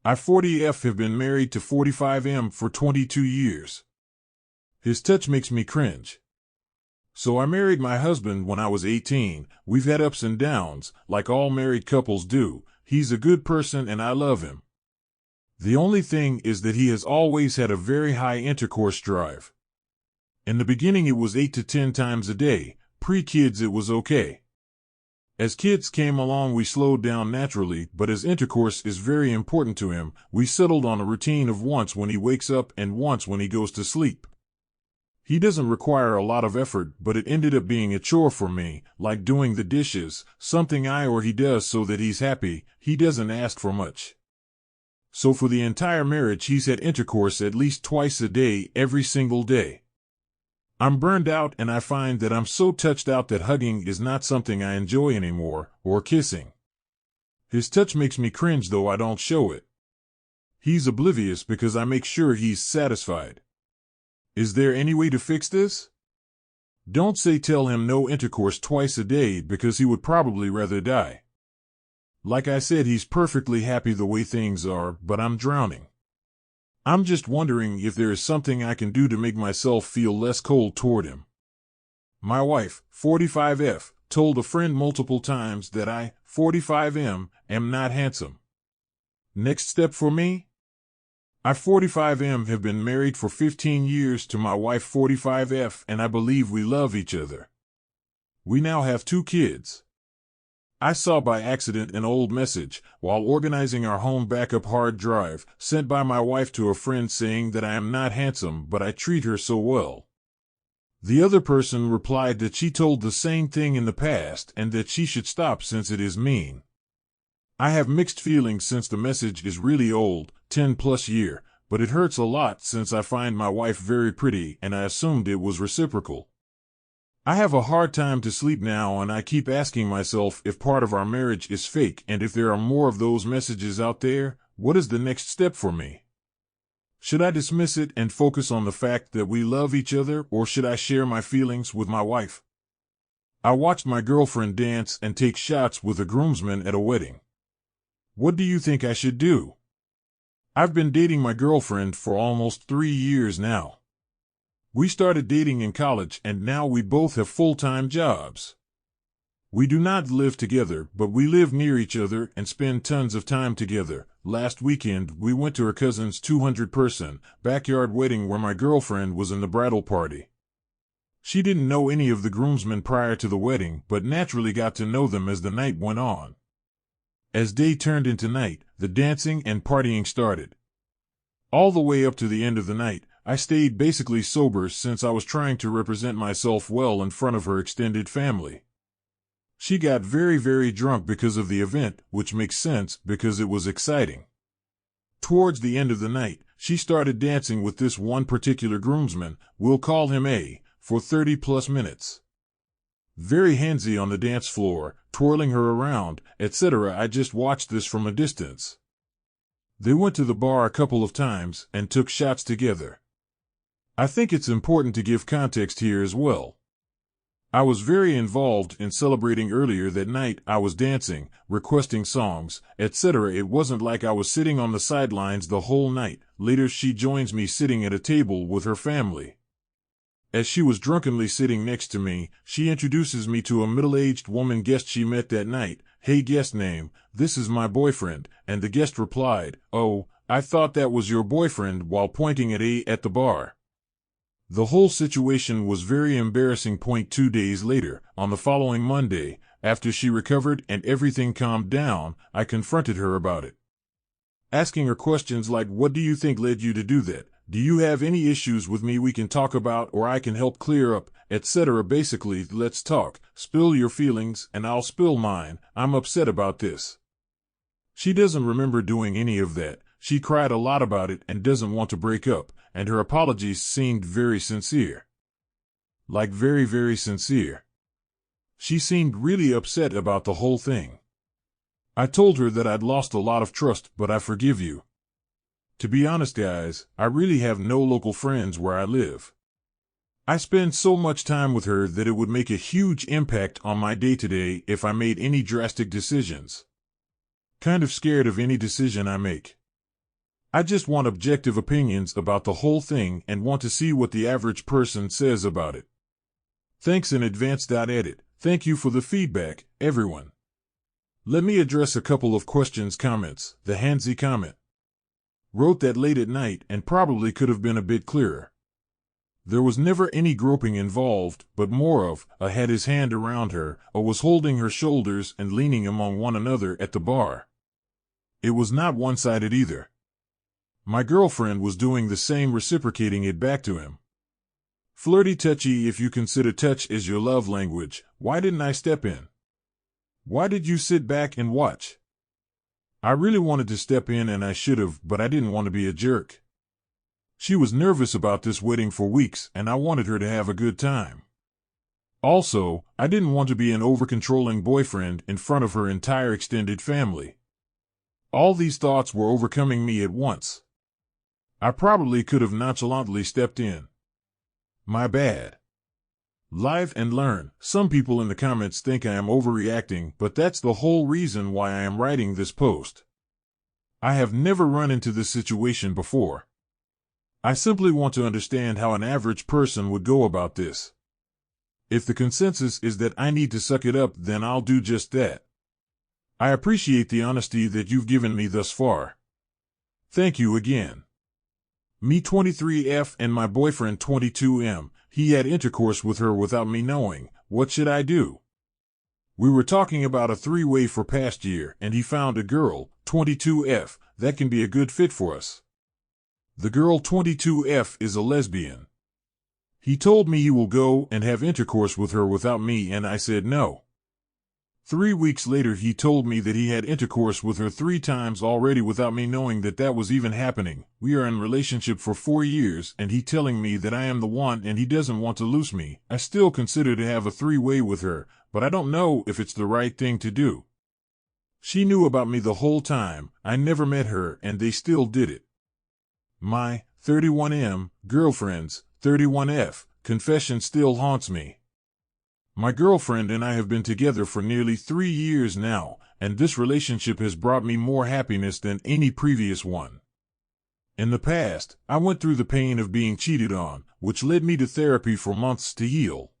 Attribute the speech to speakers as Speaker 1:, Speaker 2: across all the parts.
Speaker 1: I 40F have been married to 45M for 22 years. His touch makes me cringe. So I married my husband when I was 18. We've had ups and downs, like all married couples do. He's a good person and I love him. The only thing is that he has always had a very high intercourse drive. In the beginning it was 8 to 10 times a day. Pre-kids it was okay. As kids came along we slowed down naturally, but as intercourse is very important to him, we settled on a routine of once when he wakes up and once when he goes to sleep. He doesn't require a lot of effort, but it ended up being a chore for me, like doing the dishes, something I or he does so that he's happy. He doesn't ask for much. So for the entire marriage he's had intercourse at least twice a day, every single day. I'm burned out and I find that I'm so touched out that hugging is not something I enjoy anymore, or kissing. His touch makes me cringe though I don't show it. He's oblivious because I make sure he's satisfied. Is there any way to fix this? Don't say tell him no intercourse twice a day because he would probably rather die. Like I said, he's perfectly happy the way things are, but I'm drowning. I'm just wondering if there is something I can do to make myself feel less cold toward him. My wife, 45F, told a friend multiple times that I, 45M, am not handsome. Next step for me? I, 45M, have been married for 15 years to my wife, 45F, and I believe we love each other. We now have 2 kids. I saw by accident an old message, while organizing our home backup hard drive, sent by my wife to a friend saying that I am not handsome but I treat her so well. The other person replied that she told the same thing in the past and that she should stop since it is mean. I have mixed feelings since the message is really old, 10+ year, but it hurts a lot since I find my wife very pretty and I assumed it was reciprocal. I have a hard time to sleep now and I keep asking myself if part of our marriage is fake, and if there are more of those messages out there, what is the next step for me? Should I dismiss it and focus on the fact that we love each other, or should I share my feelings with my wife? I watched my girlfriend dance and take shots with a groomsman at a wedding. What do you think I should do? I've been dating my girlfriend for almost 3 years now. We started dating in college and now we both have full-time jobs. We do not live together, but we live near each other and spend tons of time together. Last weekend, we went to her cousin's 200-person backyard wedding where my girlfriend was in the bridal party. She didn't know any of the groomsmen prior to the wedding, but naturally got to know them as the night went on. As day turned into night, the dancing and partying started. All the way up to the end of the night, I stayed basically sober since I was trying to represent myself well in front of her extended family. She got very drunk because of the event, which makes sense because it was exciting. Towards the end of the night, she started dancing with this one particular groomsman, we'll call him A, for 30+ minutes. Very handsy on the dance floor, twirling her around, etc. I just watched this from a distance. They went to the bar a couple of times and took shots together. I think it's important to give context here as well. I was very involved in celebrating earlier that night. I was dancing, requesting songs, etc. It wasn't like I was sitting on the sidelines the whole night. Later she joins me sitting at a table with her family. As she was drunkenly sitting next to me, she introduces me to a middle-aged woman guest she met that night. Hey guest name, this is my boyfriend, and the guest replied, oh, I thought that was your boyfriend, while pointing at A at the bar. The whole situation was very embarrassing. 2 days later, on the following Monday, after she recovered and everything calmed down, I confronted her about it. Asking her questions like, what do you think led you to do that? Do you have any issues with me we can talk about or I can help clear up, etc. Basically, let's talk, spill your feelings, and I'll spill mine. I'm upset about this. She doesn't remember doing any of that. She cried a lot about it and doesn't want to break up, and her apologies seemed very sincere. Like very sincere. She seemed really upset about the whole thing. I told her that I'd lost a lot of trust, but I forgive you. To be honest, guys, I really have no local friends where I live. I spend so much time with her that it would make a huge impact on my day-to-day if I made any drastic decisions. Kind of scared of any decision I make. I just want objective opinions about the whole thing and want to see what the average person says about it. Thanks in advance. Edit. Thank you for the feedback, everyone. Let me address a couple of questions. Comments. The Handsy comment. Wrote that late at night and probably could have been a bit clearer. There was never any groping involved, but more of a had his hand around her, or was holding her shoulders and leaning among one another at the bar. It was not one-sided either. My girlfriend was doing the same, reciprocating it back to him. Flirty, touchy. If you consider touch as your love language, why didn't I step in? Why did you sit back and watch? I really wanted to step in and I should have, but I didn't want to be a jerk. She was nervous about this wedding for weeks and I wanted her to have a good time. Also, I didn't want to be an over-controlling boyfriend in front of her entire extended family. All these thoughts were overcoming me at once. I probably could have nonchalantly stepped in. My bad. Live and learn. Some people in the comments think I am overreacting, but that's the whole reason why I am writing this post. I have never run into this situation before. I simply want to understand how an average person would go about this. If the consensus is that I need to suck it up, then I'll do just that. I appreciate the honesty that you've given me thus far. Thank you again. Me 23F and my boyfriend 22M. He had intercourse with her without me knowing. What should I do? We were talking about a three-way for past year, and he found a girl, 22F, that can be a good fit for us. The girl 22F is a lesbian. He told me he will go and have intercourse with her without me, and I said no. 3 weeks later he told me that he had intercourse with her 3 times already without me knowing that was even happening. We are in a relationship for 4 years and he telling me that I am the one and he doesn't want to lose me. I still consider to have a 3-way with her, but I don't know if it's the right thing to do. She knew about me the whole time. I never met her and they still did it. My 31M girlfriend's 31F confession still haunts me. My girlfriend and I have been together for nearly 3 years now, and this relationship has brought me more happiness than any previous one. In the past, I went through the pain of being cheated on, which led me to therapy for months to heal.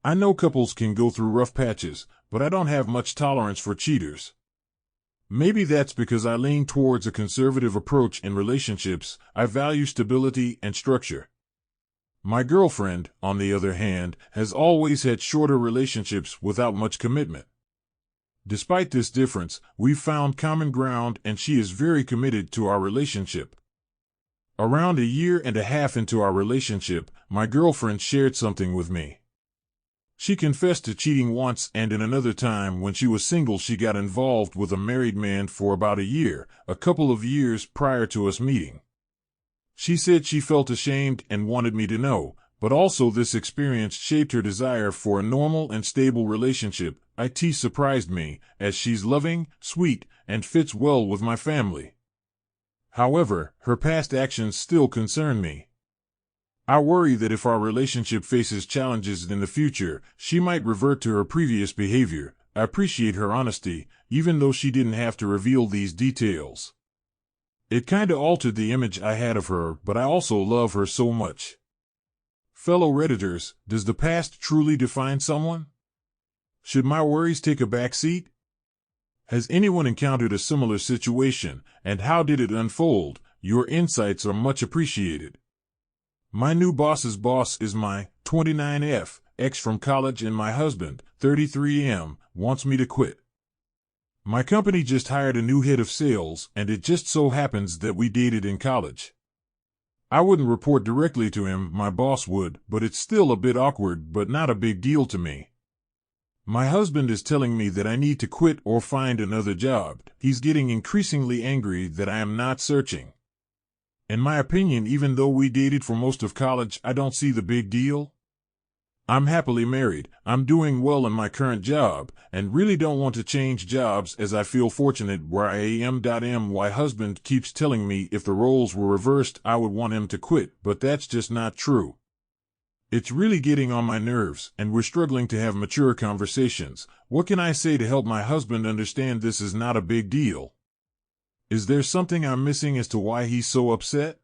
Speaker 1: I know couples can go through rough patches, but I don't have much tolerance for cheaters. Maybe that's because I lean towards a conservative approach in relationships. I value stability and structure. My girlfriend, on the other hand, has always had shorter relationships without much commitment. Despite this difference, we've found common ground and she is very committed to our relationship. Around 1.5 years into our relationship, my girlfriend shared something with me. She confessed to cheating once, and in another time when she was single she got involved with a married man for about 1 year, a couple of years prior to us meeting. She said she felt ashamed and wanted me to know, but also this experience shaped her desire for a normal and stable relationship. It surprised me, as she's loving, sweet, and fits well with my family. However, her past actions still concern me. I worry that if our relationship faces challenges in the future, she might revert to her previous behavior. I appreciate her honesty, even though she didn't have to reveal these details. It kinda altered the image I had of her, but I also love her so much. Fellow Redditors, does the past truly define someone? Should my worries take a back seat? Has anyone encountered a similar situation, and how did it unfold? Your insights are much appreciated. My new boss's boss is my 29F, ex from college, and my husband, 33M, wants me to quit. My company just hired a new head of sales, and it just so happens that we dated in college. I wouldn't report directly to him, my boss would, but it's still a bit awkward, but not a big deal to me. My husband is telling me that I need to quit or find another job. He's getting increasingly angry that I am not searching. In my opinion, even though we dated for most of college, I don't see the big deal. I'm happily married, I'm doing well in my current job, and really don't want to change jobs as I feel fortunate where I am. My husband keeps telling me if the roles were reversed I would want him to quit, but that's just not true. It's really getting on my nerves, and we're struggling to have mature conversations. What can I say to help my husband understand this is not a big deal? Is there something I'm missing as to why he's so upset?